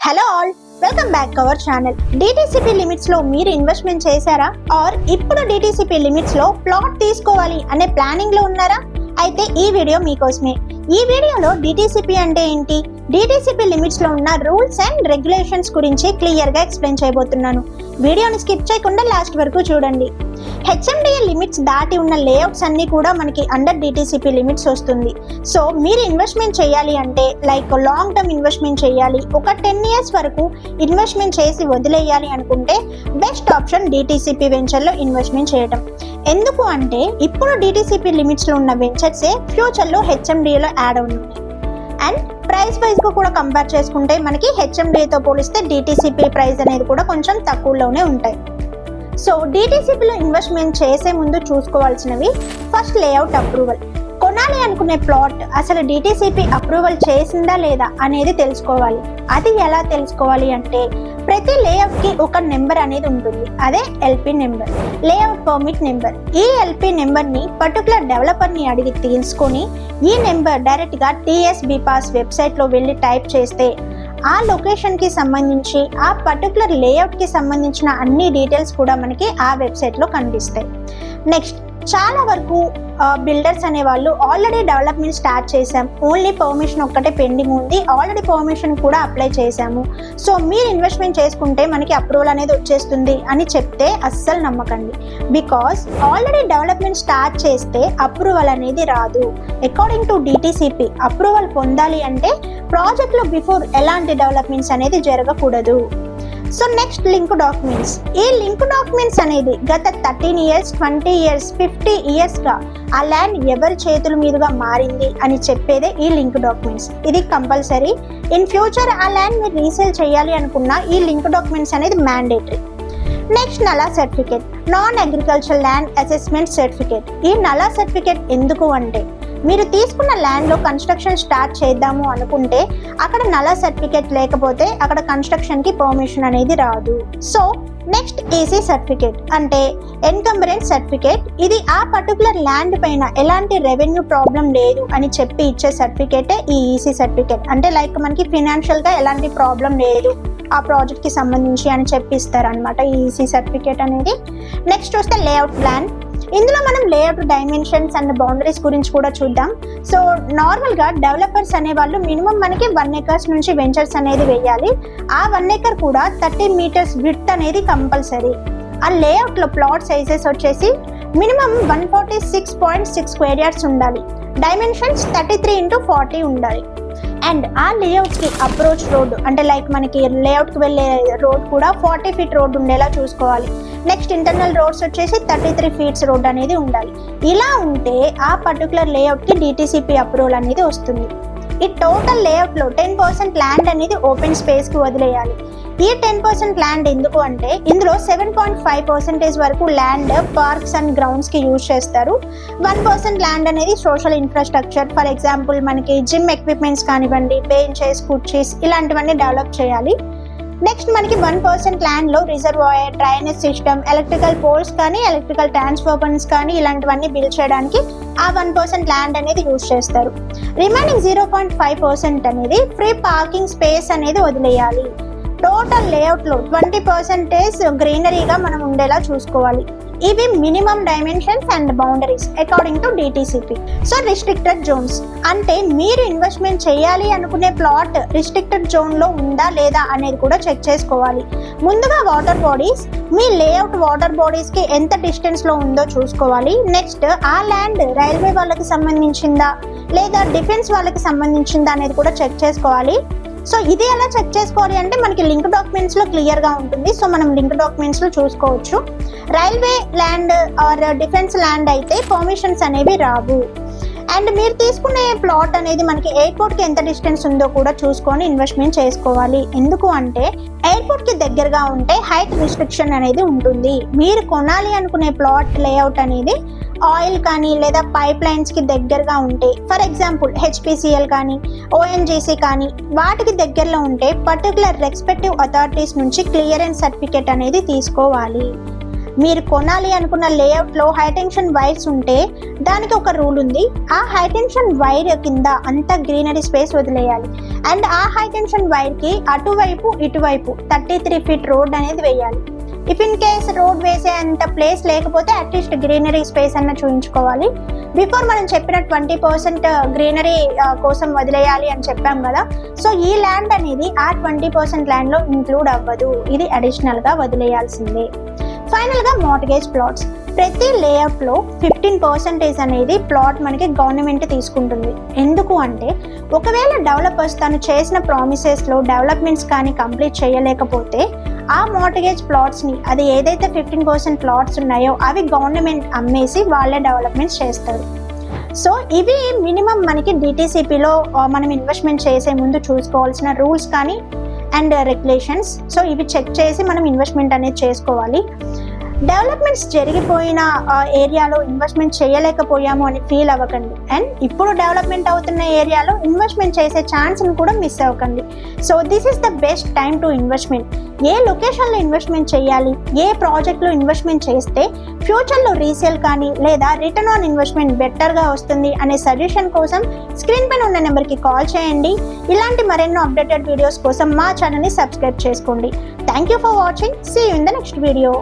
Hello all, welcome back to our channel. DTCP limits లో మీరు investment చేశారా? Are ఇప్పుడు డిటిసిపి లిమిట్స్ లో ప్లాట్ తీసుకోవాలి అనే ప్లానింగ్ లో ఉన్నారా? అయితే ఈ వీడియో మీకోసమే. ఈ వీడియోలో డిటిసిపి అంటే ఏంటి, డిటిసిపి లిమిట్స్ లో ఉన్న రూల్స్ అండ్ రెగ్యులేషన్స్ గురించి క్లియర్ గా ఎక్స్ప్లెయిన్ చేయబోతున్నాను. వీడియోని స్కిప్ చేయకుండా లాస్ట్ వరకు చూడండి. హెచ్ఎండిఏ లిమిట్స్ దాటి ఉన్న లేఅవుట్స్ అన్ని కూడా మనకి అండర్ డిటిసిపి లిమిట్స్ వస్తుంది. సో మీరు ఇన్వెస్ట్మెంట్ చేయాలి అంటే లైక్ లాంగ్ టర్మ్ ఇన్వెస్ట్మెంట్ చేయాలి, ఒక 10 years వరకు ఇన్వెస్ట్మెంట్ చేసి వదిలేయాలి అనుకుంటే బెస్ట్ ఆప్షన్ డిటిసిపి వెంచర్ లో ఇన్వెస్ట్మెంట్ చేయడం. ఎందుకు అంటే ఇప్పుడు డిటిసిపి లిమిట్స్ లో ఉన్న వెంచర్సే ఫ్యూచర్ లో హెచ్ఎండిఏలో యాడ్ అవుతుంది. అండ్ ప్రైస్ వైజ్ గా కూడా కంపేర్ చేసుకుంటే మనకి హెచ్ఎండిఏతో పోలిస్తే డిటిసిపి ప్రైస్ అనేది కూడా కొంచెం తక్కువలోనే ఉంటాయి. సో డిటిసిపిలో ఇన్వెస్ట్మెంట్ చేసే ముందు చూసుకోవాల్సినవి, ఫస్ట్ లేఅవుట్ అప్రూవల్. కొనాలి అనుకునే ప్లాట్ అసలు డిటిసిపి అప్రూవల్ చేసిందా లేదా అనేది తెలుసుకోవాలి. అది ఎలా తెలుసుకోవాలి అంటే ప్రతి లేఅవుట్ కి ఒక నెంబర్ అనేది ఉంటుంది, అదే LP number, layout permit number. ఈ ఎల్పి నెంబర్ ని పర్టికులర్ డెవలపర్ ని అడిగి తీసుకొని ఈ నెంబర్ డైరెక్ట్ గా టిఎస్బిపాస్ వెబ్సైట్ లో వెళ్ళి టైప్ చేస్తే ఆ లొకేషన్ కి సంబంధించి ఆ పర్టికులర్ లేఅవుట్ కి సంబంధించిన అన్ని డీటెయిల్స్ కూడా మనకి ఆ వెబ్సైట్ లో కనిపిస్తాయి. నెక్స్ట్, చాలా వరకు బిల్డర్స్ అనే వాళ్ళు ఆల్రెడీ డెవలప్మెంట్ స్టార్ట్ చేశాం, ఓన్లీ పర్మిషన్ ఒక్కటే పెండింగ్ ఉంది, ఆల్రెడీ పర్మిషన్ కూడా అప్లై చేశాము, సో మీరు ఇన్వెస్ట్మెంట్ చేసుకుంటే మనకి అప్రూవల్ అనేది వచ్చేస్తుంది అని చెప్తే అస్సలు నమ్మకండి. బికాస్ ఆల్రెడీ డెవలప్మెంట్ స్టార్ట్ చేస్తే అప్రూవల్ అనేది రాదు. అకార్డింగ్ టు డిటిసిపి అప్రూవల్ పొందాలి అంటే ప్రాజెక్ట్ లో బిఫోర్ ఎలాంటి డెవలప్మెంట్స్ అనేది జరగకూడదు. So next, link documents. ఈ లింక్ డాక్యుమెంట్స్ అనేది గత 13 years, 20 years, 50 years గా ఆ ల్యాండ్ ఎవరి చేతుల మీదుగా మారింది అని చెప్పేదే ఈ లింక్ డాక్యుమెంట్స్. ఇది కంపల్సరీ. ఇన్ ఫ్యూచర్ ఆ ల్యాండ్ మీరు రీసేల్ చేయాలి అనుకున్నా ఈ లింక్ డాక్యుమెంట్స్ అనేది mandatory. Next, NALA certificate, non agriculture land assessment certificate. ఈ నలా సర్టిఫికేట్ ఎందుకు అంటే మీరు తీసుకున్న ల్యాండ్ లో కన్స్ట్రక్షన్ స్టార్ట్ చేద్దాము అనుకుంటే అక్కడ నలా సర్టిఫికేట్ లేకపోతే అక్కడ కన్స్ట్రక్షన్ కి పర్మిషన్ అనేది రాదు. సో నెక్స్ట్, ఈసీ సర్టిఫికేట్ అంటే ఎన్కంబరెన్స్ సర్టిఫికేట్. ఇది ఆ పర్టికులర్ ల్యాండ్ పైన ఎలాంటి రెవెన్యూ ప్రాబ్లం లేదు అని చెప్పి ఇచ్చే సర్టిఫికేటే ఈ ఈసీ సర్టిఫికేట్. అంటే లైక్ మనకి ఫినాన్షియల్ గా ఎలాంటి ప్రాబ్లం లేదు ఆ ప్రాజెక్ట్ కి సంబంధించి అని చెప్పిస్తారు అనమాట ఈ ఈసీ సర్టిఫికేట్ అనేది. నెక్స్ట్ వస్తే లేఅవుట్ ప్లాన్. ఇందులో మనం లేఅవుట్ డైమెన్షన్స్ అండ్ బౌండరీస్ గురించి కూడా చూద్దాం. సో నార్మల్ గా డెవలపర్స్ అనే వాళ్ళు మినిమం మనకి 1 acre నుంచి వెంచర్స్ అనేది వేయాలి. ఆ 1 acre కూడా 30 meters విడ్త్ అనేది కంపల్సరీ. ఆ లేఅవుట్ లో ప్లాట్ సైజెస్ వచ్చేసి మినిమం 146.6 square yards ఉండాలి. డైమెన్షన్స్ 33x40 ఉండాలి. అండ్ ఆ లేఅవుట్ కి అప్రోచ్ రోడ్ అంటే లైక్ మనకి లేఅవుట్ కి వెళ్ళే రోడ్ కూడా 40 feet రోడ్ ఉండేలా చూసుకోవాలి. నెక్స్ట్, ఇంటర్నల్ రోడ్స్ వచ్చేసి 33 feet రోడ్ అనేది ఉండాలి. ఇలా ఉంటే ఆ పర్టికులర్ లేఅవుట్ కి డిటిసిపి అప్రూవల్ అనేది వస్తుంది. ఈ టోటల్ లేఅవుట్ లో 10% ల్యాండ్ అనేది ఓపెన్ స్పేస్ కి వదిలేయాలి. ఈ 10% ల్యాండ్ ఎందుకు అంటే ఇందులో 7.5% వరకు ల్యాండ్ పార్క్స్ అండ్ గ్రౌండ్స్ కి యూజ్ చేస్తారు. 1% ల్యాండ్ అనేది సోషల్ ఇన్ఫ్రాస్ట్రక్చర్, ఫర్ ఎగ్జాంపుల్ మనకి జిమ్ ఎక్విప్మెంట్స్ కానివ్వండి, బెంచెస్, కుర్చీస్ ఇలాంటివన్నీ డెవలప్ చేయాలి. నెక్స్ట్, మనకి 1% ల్యాండ్ లో reservoir, drainage system, electrical poles కానీ ఎలక్ట్రికల్ ట్రాన్స్ఫార్మర్స్ కానీ ఇలాంటివన్నీ బిల్డ్ చేయడానికి ఆ 1% ల్యాండ్ అనేది యూజ్ చేస్తారు. రిమైనింగ్ 0.5% అనేది ఫ్రీ పార్కింగ్ స్పేస్ అనేది వదిలేయాలి. టోటల్ లేఅవుట్ లో 20% గ్రీనరీగా మనం ఉండేలా చూసుకోవాలి. ఇవి minimum dimensions and boundaries according to DTCP. So restricted zones అంటే మీరు ఇన్వెస్ట్మెంట్ చేయాలి అనుకునే ప్లాట్ రిస్ట్రిక్టెడ్ జోన్ లో ఉందా లేదా అనేది కూడా చెక్ చేసుకోవాలి. ముందుగా వాటర్ బాడీస్, మీ లేఅవుట్ వాటర్ బాడీస్ కి ఎంత డిస్టెన్స్ లో ఉందో చూసుకోవాలి. నెక్స్ట్, ఆ ల్యాండ్ రైల్వే వాళ్ళకి సంబంధించిందా లేదా డిఫెన్స్ వాళ్ళకి సంబంధించిందా అనేది కూడా చెక్ చేసుకోవాలి. సో ఇది ఎలా చెక్ చేసుకోవాలి అంటే మనకి లింక్ డాక్యుమెంట్స్ లో క్లియర్ గా ఉంటుంది. సో మనం లింక్ డాక్యుమెంట్స్ లో చూసుకోవచ్చు. Railway land or defence land అయితే పర్మిషన్స్ అనేవి రావు. అండ్ మీరు తీసుకునే ప్లాట్ అనేది మనకి ఎయిర్పోర్ట్ కి ఎంత డిస్టెన్స్ ఉందో కూడా చూసుకొని ఇన్వెస్ట్మెంట్ చేసుకోవాలి. ఎందుకు అంటే ఎయిర్పోర్ట్ కి దగ్గరగా ఉంటే హైట్ రిస్ట్రిక్షన్ అనేది ఉంటుంది. మీరు కొనాలి అనుకునే ప్లాట్ లేఅవుట్ అనేది ఆయిల్ కానీ లేదా పైప్ లైన్స్ కి దగ్గరగా ఉంటే, ఫర్ ఎగ్జాంపుల్ హెచ్పిసిఎల్ కానీ ఓఎన్జీసీ కానీ వాటికి దగ్గరలో ఉంటే పర్టికులర్ రెస్పెక్టివ్ అథారిటీస్ నుంచి క్లియరెన్స్ సర్టిఫికేట్ అనేది తీసుకోవాలి. మీరు కొనాలి అనుకున్న లేఅవుట్లో హైటెన్షన్ వైర్స్ ఉంటే దానికి ఒక రూల్ ఉంది. ఆ హైటెన్షన్ వైర్ కింద అంతా గ్రీనరీ స్పేస్ వదిలేయాలి. అండ్ ఆ హైటెన్షన్ వైర్కి అటువైపు ఇటువైపు 33 ఫీట్ రోడ్ అనేది వేయాలి. ఇఫ్ ఇన్ కేస్ రోడ్ వేసే అంత ప్లేస్ లేకపోతే అట్లీస్ట్ గ్రీనరీ స్పేస్ అన్న చూపించుకోవాలి. బిఫోర్ మనం చెప్పిన 20% గ్రీనరీ కోసం వదిలేయాలి అని చెప్పాం కదా. సో ఈ ల్యాండ్ అనేది ఆ 20% ల్యాండ్లో ఇంక్లూడ్ అవ్వదు. ఇది అడిషనల్గా వదిలేయాల్సిందే. ఫైనల్గా మార్ట్గేజ్ ప్లాట్స్. ప్రతి లేఅవుట్లో 15% అనేది ప్లాట్ మనకి గవర్నమెంట్ తీసుకుంటుంది. ఎందుకు అంటే ఒకవేళ డెవలపర్స్ తను చేసిన ప్రామిసెస్లో డెవలప్మెంట్స్ కానీ కంప్లీట్ చేయలేకపోతే ఆ మార్ట్గేజ్ ప్లాట్స్ని, అది ఏదైతే 15% ప్లాట్స్ ఉన్నాయో అవి గవర్నమెంట్ అమ్మేసి వాళ్ళే డెవలప్మెంట్స్ చేస్తారు. సో ఇవి మినిమం మనకి డిటీసీపీలో మనం ఇన్వెస్ట్మెంట్ చేసే ముందు చూసుకోవాల్సిన రూల్స్ కానీ అండ్ రెగ్యులేషన్స్. సో ఇవి చెక్ చేసి మనం ఇన్వెస్ట్మెంట్ అనేది చేసుకోవాలి. డెవలప్మెంట్స్ జరిగిపోయిన ఏరియాలో ఇన్వెస్ట్మెంట్ చేయలేకపోయాము అని ఫీల్ అవ్వకండి. అండ్ ఇప్పుడు డెవలప్మెంట్ అవుతున్న ఏరియాలో ఇన్వెస్ట్మెంట్ చేసే ఛాన్స్ని కూడా మిస్ అవ్వకండి. So this is the best time to investment. ఏ లొకేషన్లో ఇన్వెస్ట్మెంట్ చేయాలి, ఏ ప్రాజెక్ట్లో ఇన్వెస్ట్మెంట్ చేస్తే ఫ్యూచర్లో రీసేల్ కానీ లేదా రిటర్న్ ఆన్ ఇన్వెస్ట్మెంట్ బెటర్గా వస్తుంది అనే సజెషన్ కోసం స్క్రీన్ పైన ఉన్న నెంబర్కి కాల్ చేయండి. ఇలాంటి మరెన్నో అప్డేటెడ్ వీడియోస్ కోసం మా ఛానల్ని సబ్స్క్రైబ్ చేసుకోండి. Thank you for watching. See you in the next video.